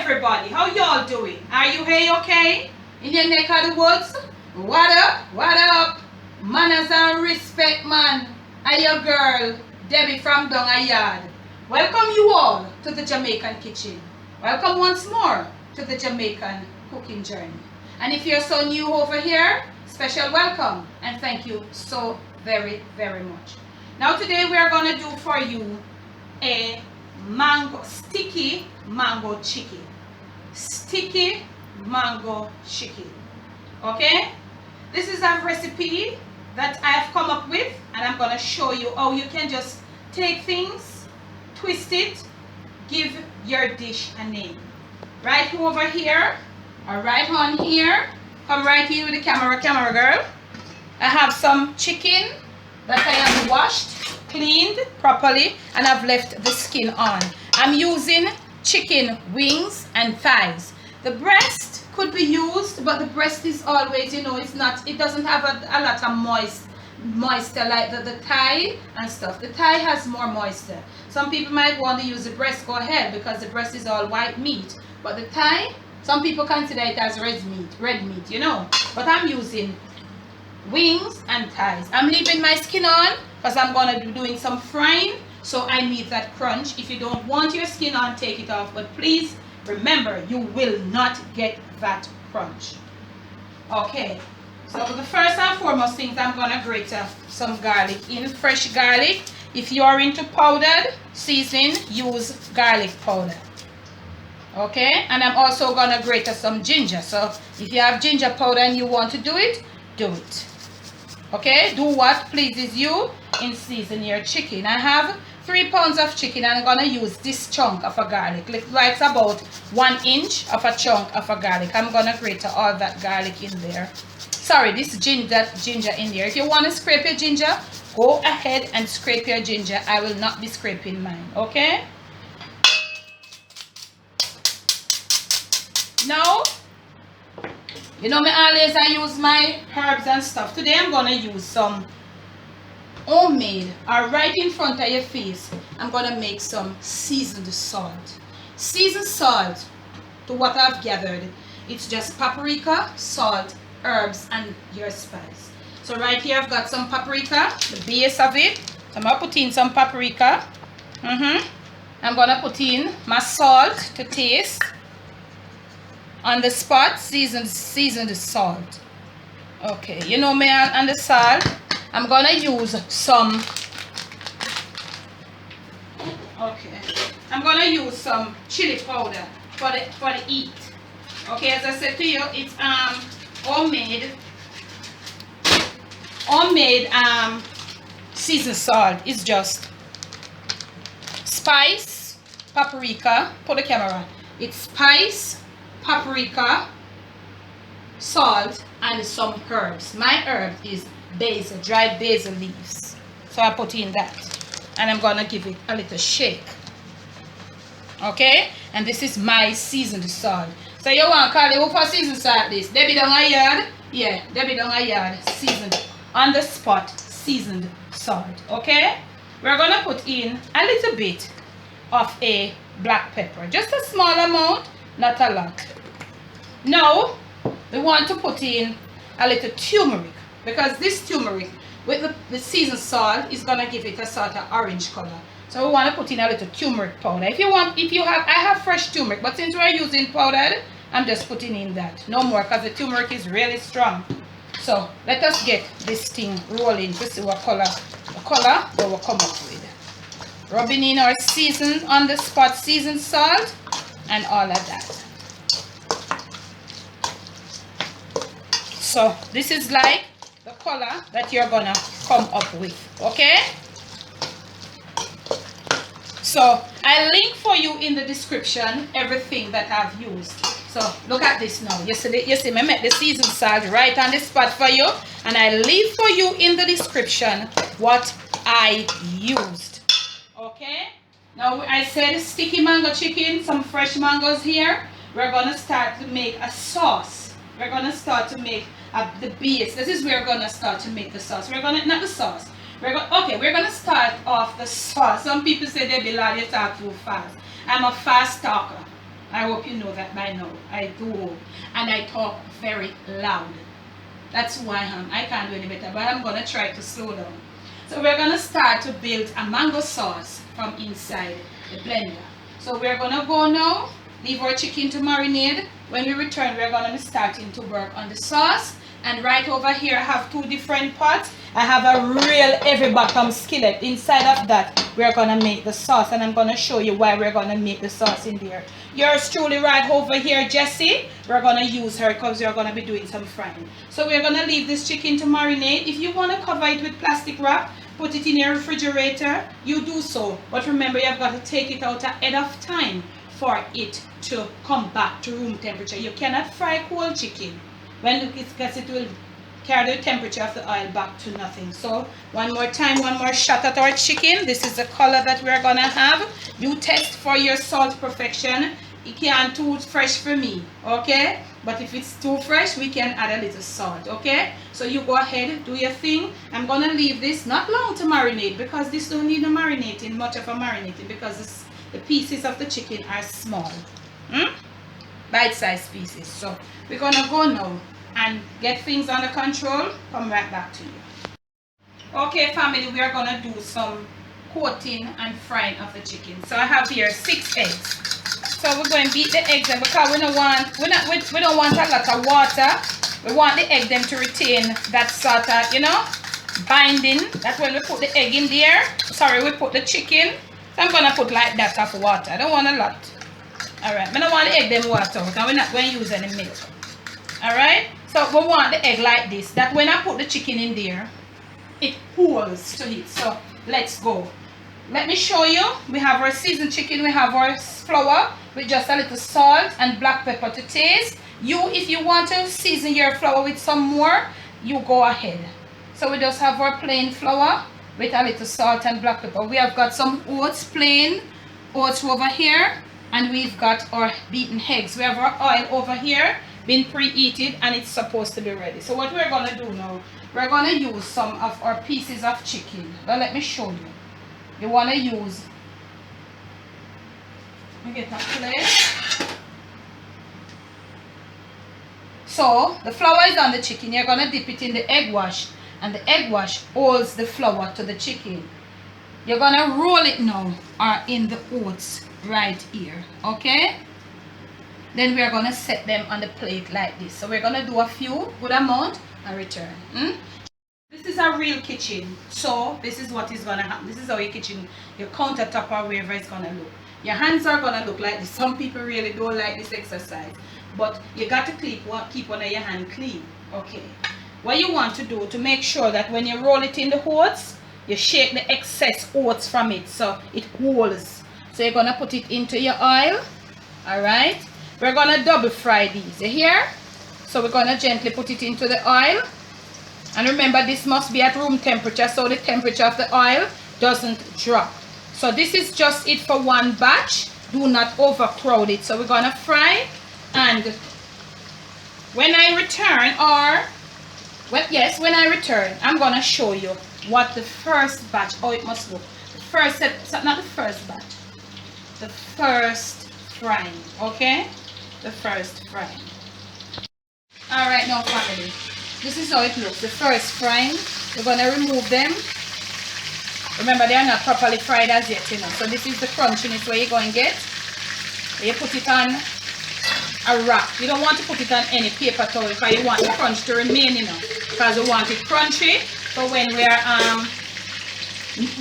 everybody? How y'all doing? Are you okay? In your neck of the woods? What up? What up? Manners and respect, man. And your girl, Debbie from Down a Yard. Welcome you all to the Jamaican kitchen. Welcome once more to the Jamaican cooking journey. And if you're so new over here, special welcome and thank you so very, very much. Now today we are going to do for you a sticky mango chicken. Sticky mango chicken. Okay? This is a recipe that I've come up with, and I'm going to show you how you can just take things, twist it, give your dish a name. Right over here, or right on here, come right here with the camera girl. I have some chicken that I have washed, cleaned properly, and I've left the skin on. I'm using chicken wings and thighs. The breast could be used, but the breast is always, you know, it doesn't have a lot of moisture like the thigh and stuff. The thigh has more moisture. Some people might want to use the breast, go ahead, because the breast is all white meat. But the thigh, some people consider it as red meat, you know. But I'm using wings and thighs. I'm leaving my skin on because I'm going to be doing some frying, so I need that crunch. If you don't want your skin on, take it off, but please remember, you will not get that crunch. Okay, so the first and foremost things, I'm going to grate some garlic in, fresh garlic. If you are into powdered seasoning, use garlic powder. Okay, and I'm also going to grate some ginger. So if you have ginger powder and you want to do it, do it. Okay, do what pleases you in season your chicken. I have 3 pounds of chicken, and I'm going to use this chunk of a garlic. Like about 1 inch of a chunk of a garlic. I'm going to grate all that garlic in there. Sorry, this ginger in there. If you want to scrape your ginger, go ahead and scrape your ginger. I will not be scraping mine. Okay? Now, you know me always I use my herbs and stuff. Today I'm going to use some homemade, or right in front of your face, I'm going to make some seasoned salt. Seasoned salt, to what I've gathered, it's just paprika, salt, herbs, and your spice. So right here I've got some paprika, the base of it. So I'm going to put in some paprika. I'm going to put in my salt to taste. On the spot, seasoned salt. Okay, you know me on the salt. I'm gonna use some. Okay, I'm gonna use some chili powder for the heat. Okay, as I said to you, it's homemade seasoned salt. It's just spice, paprika. Put the camera on. It's spice, paprika, salt, and some herbs. My herb is basil, dried basil leaves. So I put in that, and I'm gonna give it a little shake. Okay, and this is my seasoned salt. So you want to call it who for seasoned salt this? Debbie Down a Yard? Yeah, Debbie Down a Yard, seasoned, on the spot, seasoned salt. Okay, we're gonna put in a little bit of a black pepper, just a small amount, not a lot. Now we want to put in a little turmeric, because this turmeric with the seasoned salt is gonna give it a sort of orange color. So we want to put in a little turmeric powder. I have fresh turmeric, but since we're using powdered, I'm just putting in that. No more, because the turmeric is really strong. So let us get this thing rolling to see what color we will come up with. Rubbing in our seasoned, on the spot seasoned salt and all of that. So this is like the color that you're gonna come up with. Okay, so I'll link for you in the description everything that I've used. So look at this now. You see me make the seasoned salt right on the spot for you, and I leave for you in the description what I used. Okay, now I said sticky mango chicken, some fresh mangoes here. We're gonna start to make a sauce. We're gonna start to make the base. This is where we're gonna start to make the sauce. We're gonna we're gonna start off the sauce. Some people say, Debbie Lord, you talk too fast. I'm a fast talker. I hope you know that by now. I do. And I talk very loud. That's who I am. I can't do any better, but I'm going to try to slow down. So we're going to start to build a mango sauce from inside the blender. So we're going to go now, leave our chicken to marinate. When we return, we're going to be starting to work on the sauce. And right over here, I have two different pots. I have a real heavy bottom skillet. Inside of that, we're going to make the sauce. And I'm going to show you why we're going to make the sauce in there. Yours truly right over here, Jessie. We're going to use her because we're going to be doing some frying. So we're going to leave this chicken to marinate. If you want to cover it with plastic wrap, put it in your refrigerator, you do so. But remember, you've got to take it out ahead of time for it to come back to room temperature. You cannot fry cold chicken. When it gets, it will carry the temperature of the oil back to nothing. So one more time, one more shot at our chicken. This is the color that we're gonna have. You test for your salt perfection. It can't too fresh for me, okay? But if it's too fresh, we can add a little salt, okay? So you go ahead, do your thing. I'm gonna leave this not long to marinate because this don't need no marinating, much of a marinating, because the pieces of the chicken are small. Bite-sized pieces. So we're gonna go now and get things under control. Come right back to you. Okay, family, we are gonna do some coating and frying of the chicken. So I have here 6 eggs. So we're going to beat the eggs, and because we don't want a lot of water. We want the egg them to retain that sort of, you know, binding. That's when we put the egg in there. Sorry, we put the chicken. So I'm gonna put like that of water. I don't want a lot. Alright, I don't want the egg them water out, and we're not going to use any milk. Alright, so we want the egg like this, that when I put the chicken in there, it pulls to it. So let's go. Let me show you. We have our seasoned chicken, we have our flour with just a little salt and black pepper to taste. If you want to season your flour with some more, you go ahead. So we just have our plain flour with a little salt and black pepper. We have got some oats, plain oats over here. And we've got our beaten eggs. We have our oil over here, been preheated, and it's supposed to be ready. So what we're going to do now, we're going to use some of our pieces of chicken. Now let me show you. You want to use, let me get that plate. So the flour is on the chicken. You're going to dip it in the egg wash, and the egg wash holds the flour to the chicken. You're going to roll it now, or in the oats right here, okay? Then we are going to set them on the plate like this. So we're going to do a few, good amount, and return. This is a real kitchen, so this is what is going to happen. This is how your kitchen, your countertop or wherever it's going to look. Your hands are going to look like this. Some people really don't like this exercise, but you got to keep one of your hand clean, okay? What you want to do to make sure that when you roll it in the oats, you shake the excess oats from it so it holds. So you're going to put it into your oil. Alright. We're going to double fry these. You hear? So we're going to gently put it into the oil. And remember, this must be at room temperature so the temperature of the oil doesn't drop. So this is just it for one batch. Do not overcrowd it. So we're going to fry. And when I return, when I return, I'm going to show you what the first batch, how it must look. The first, not the first batch. The first frying, okay? The first frying. Alright, now family, this is how it looks. The first frying, we're going to remove them. Remember, they are not properly fried as yet, you know. So this is the crunchiness where you're going to get. You put it on a wrap. You don't want to put it on any paper towel because you want the crunch to remain, you know. Because we want it crunchy. So when we are we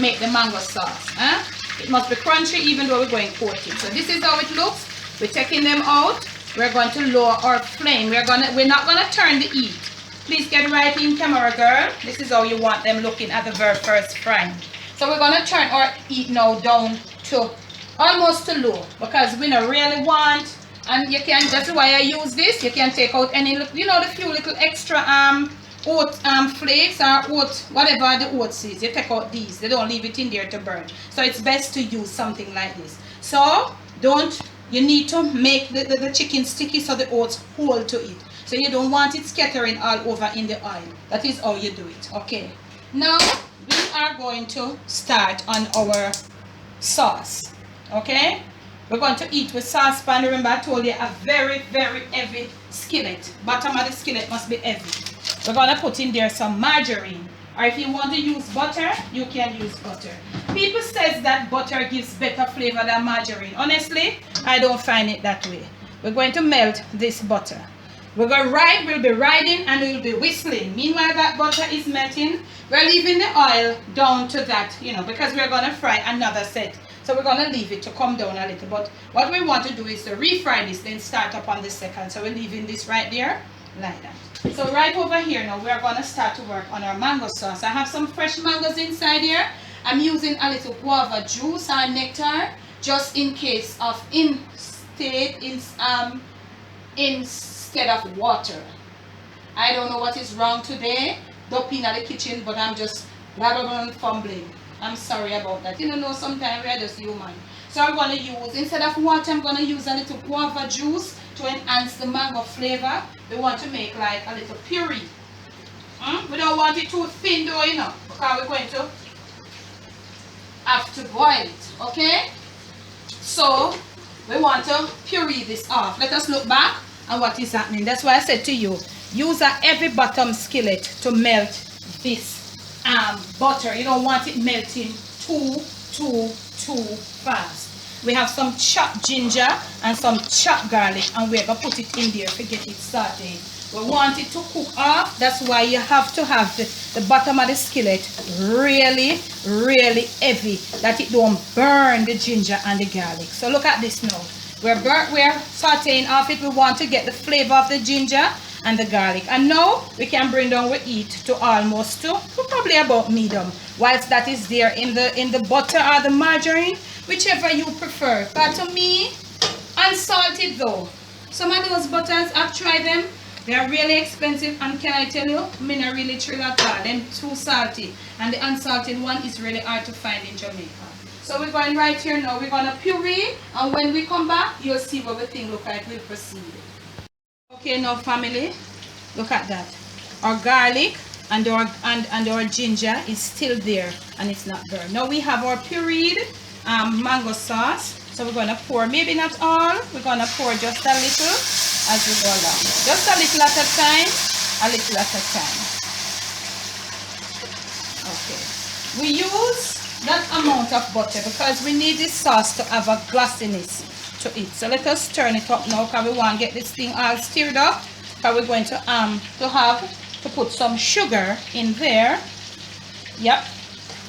make the mango sauce. It must be crunchy even though we're going coating. So this is how it looks. We're taking them out. We're going to lower our flame. We're not gonna turn the heat. Please get right in, camera girl. This is how you want them looking at the very first frying. So we're gonna turn our heat now down to almost to low because we don't really want. And you can. That's why I use this. You can take out any, you know, the few little extra oat flakes or oat, whatever the oats is. You take out these. They don't leave it in there to burn. So it's best to use something like this. So you need to make the chicken sticky so the oats hold to it. So you don't want it scattering all over in the oil. That is how you do it. Okay. Now we are going to start on our sauce. Okay. We're going to eat with saucepan. Remember I told you a very, very heavy skillet. Bottom of the skillet must be heavy. We're going to put in there some margarine. Or if you want to use butter, you can use butter. People says that butter gives better flavor than margarine. Honestly, I don't find it that way. We're going to melt this butter. We'll be riding and we'll be whistling. Meanwhile that butter is melting, we're leaving the oil down to that, because we're going to fry another set. So we're going to leave it to come down a little. But what we want to do is to refry this, then start up on the second. So we're leaving this right there, like that. So right over here now, we're going to start to work on our mango sauce. I have some fresh mangoes inside here. I'm using a little guava juice or nectar, just in case of instead of water. I don't know what is wrong today, dumping at the kitchen, but I'm just fumbling. I'm sorry about that. Sometimes we are just human. So I'm going to use, instead of water, I'm going to use a little guava juice to enhance the mango flavor. We want to make like a little puree. We don't want it too thin though, because we're going to have to boil it, okay? So we want to puree this off. Let us look back and what is happening. That's why I said to you, use a heavy bottom skillet to melt this butter. You don't want it melting too fast. We have some chopped ginger and some chopped garlic, and we're going to put it in there to get it started. We want it to cook off. That's why you have to have the bottom of the skillet really, really heavy, that it don't burn the ginger and the garlic. So look at this now. We're sauteing off it. We want to get the flavor of the ginger and the garlic. And now we can bring down we eat to almost to probably about medium. Whilst that is there in the butter or the margarine, whichever you prefer. But to me, unsalted though. Some of those butters, I've tried them. They are really expensive, and can I tell you, I'm not really thrilled at all. They're too salty, and the unsalted one is really hard to find in Jamaica. So we're going right here now. We're going to puree, and when we come back, you'll see what the thing look like. We'll proceed. Okay, now family, look at that. Our garlic and our ginger is still there, and it's not burned. Now we have our pureed mango sauce. So we're going to pour, maybe not all, we're going to pour just a little as we go along. Just a little at a time, a little at a time. Okay. We use that amount of butter because we need this sauce to have a glossiness to it. So let us turn it up now because we want to get this thing all stirred up. Because we're going to put some sugar in there. Yep.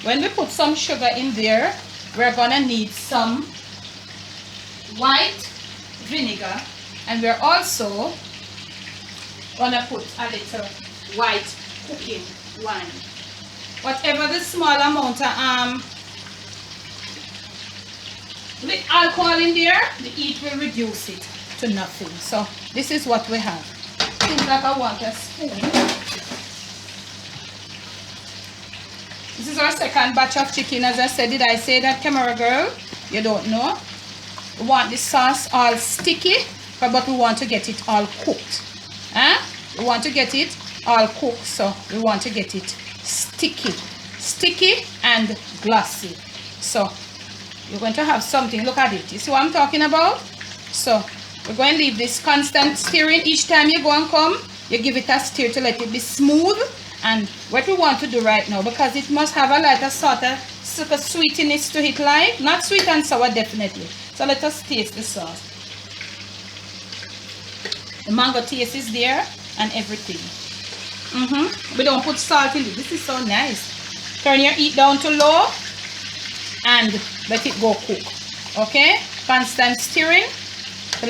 When we put some sugar in there, we're going to need some white vinegar, and we're also going to put a little white cooking wine. Whatever the small amount of with alcohol in there, the heat will reduce it to nothing. So this is what we have. Seems like I want a spoon. This is our second batch of chicken. As I said, did I say that, camera girl? You don't know. We want the sauce all sticky, but we want to get it all cooked. We want to get it all cooked, so we want to get it sticky and glossy. So you're going to have something. Look at it. You see what I'm talking about? So we're going to leave this constant stirring. Each time you go and come, you give it a stir to let it be smooth. And what we want to do right now, because it must have a lighter sort of sweetness to it, like not sweet and sour definitely. So let us taste the sauce. The mango taste is there and everything. We don't put salt in it. This is so nice. Turn your heat down to low and let it go cook. Okay? Constant stirring. So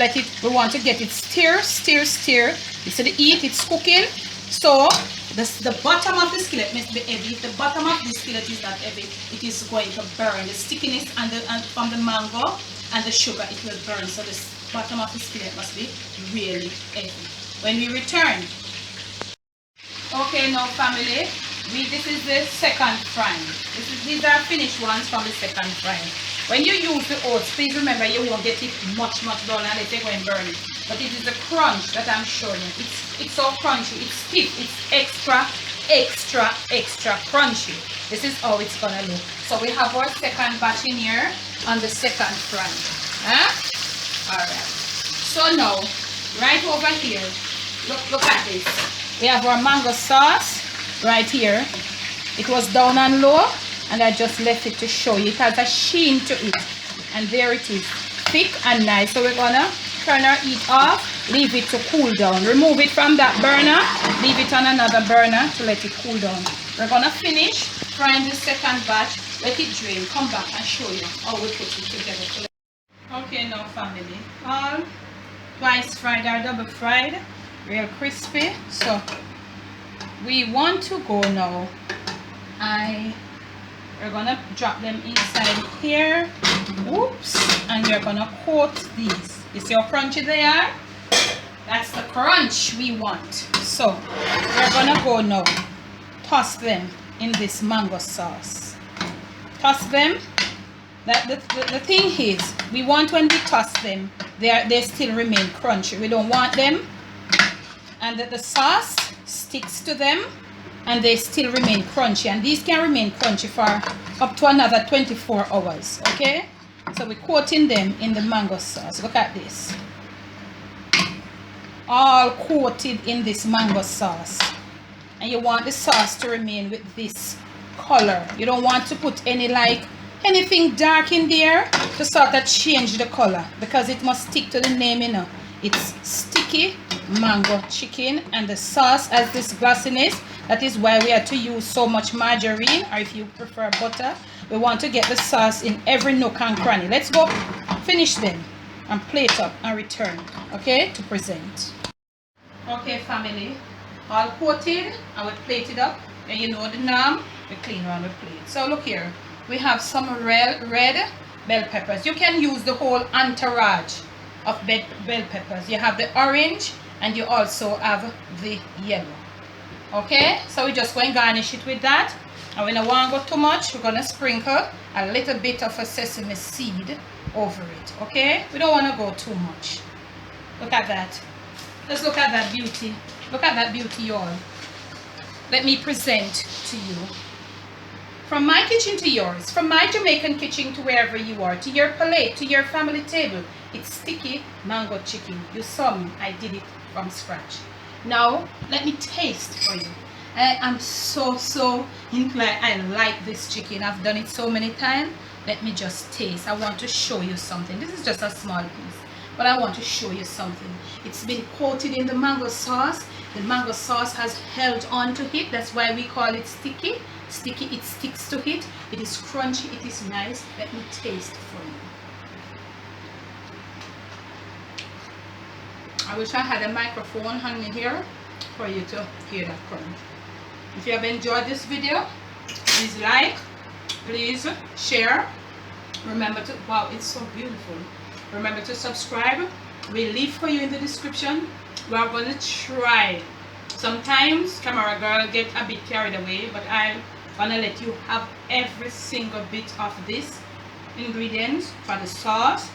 we want to get it stir. You see the heat, it's cooking. So the bottom of the skillet must be heavy. If the bottom of the skillet is not heavy, it is going to burn. The stickiness and from the mango and the sugar, it will burn. So the bottom of the skillet must be really heavy. When we return, okay, now family, this is the second frying. These are finished ones from the second frying. When you use the oats, please remember you won't get it much brown unless you're going to burn it. But it is the crunch that I'm showing you. It's so crunchy, it's stiff, it's extra crunchy. This is how it's gonna look. So we have our second batch in here on the second frying. Huh? Alright. So now, right over here, look at this. We have our mango sauce right here. It was down and low, and I just left it to show you. It has a sheen to it. And there it is, thick and nice. So we're gonna turn our heat off, leave it to cool down. Remove it from that burner, leave it on another burner to let it cool down. We're gonna finish frying the second batch, let it drain, come back and show you how we put it together. Okay, now family, all twice fried or double fried, real crispy. So we want to go now. We're gonna drop them inside here. Whoops! And we're gonna coat these. You see how crunchy they are? That's the crunch we want. So we're gonna go now. Toss them in this mango sauce. Toss them. The thing is, we want when we toss them, they still remain crunchy. We don't want them, and the sauce sticks to them, and they still remain crunchy. And these can remain crunchy for up to another 24 hours. Okay? So we're coating them in the mango sauce. Look at this. All coated in this mango sauce. And you want the sauce to remain with this color. You don't want to put anything dark in there to sort of change the color, because it must stick to the name, you know. It's sticky mango chicken, and the sauce has this glossiness. That is why we had to use so much margarine, or if you prefer butter. We want to get the sauce in every nook and cranny. Let's go finish them and plate up and return, okay, to present. Okay family, all coated, I will plate it up, and you know the norm, we clean around the plate. So look here, we have some red bell peppers. You can use the whole entourage of bell peppers. You have the orange, and you also have the yellow. Okay, so we're just going to garnish it with that. And we don't want to go too much. We're going to sprinkle a little bit of a sesame seed over it. Okay, we don't want to go too much. Look at that. Let's look at that beauty. Look at that beauty, y'all. Let me present to you. From my kitchen to yours, from my Jamaican kitchen to wherever you are, to your plate, to your family table, it's sticky mango chicken. You saw me, I did it from scratch. Now, let me taste for you. I'm so inclined. I like this chicken. I've done it so many times. Let me just taste. I want to show you something. This is just a small piece, but I want to show you something. It's been coated in the mango sauce. The mango sauce has held on to it. That's why we call it sticky. Sticky, it sticks to it. It is crunchy, it is nice. Let me taste for you. I wish I had a microphone hanging here for you to hear that crunch. If you have enjoyed this video, please like, please share. Remember to, wow, it's so beautiful. Remember to subscribe. We'll leave for you in the description. We are going to try. Sometimes camera girl get a bit carried away, but I'm gonna let you have every single bit of this ingredients for the sauce.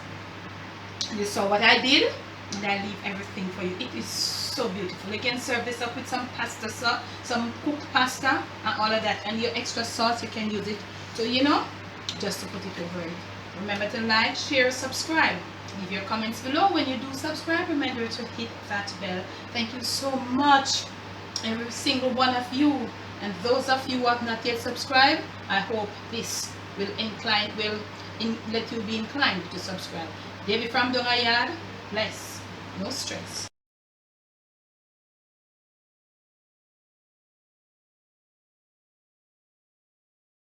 You saw what I did, and I leave everything for you. It is so beautiful. You can serve this up with some pasta sauce, some cooked pasta and all of that, and your extra sauce you can use it, so you know, just to put it over it. Remember to like, share, subscribe. Leave your comments below. When you do subscribe, remember to hit that bell. Thank you so much, every single one of you. And those of you who have not yet subscribed, I hope this will let you be inclined to subscribe. Debbie from Dongayard, bless, no stress.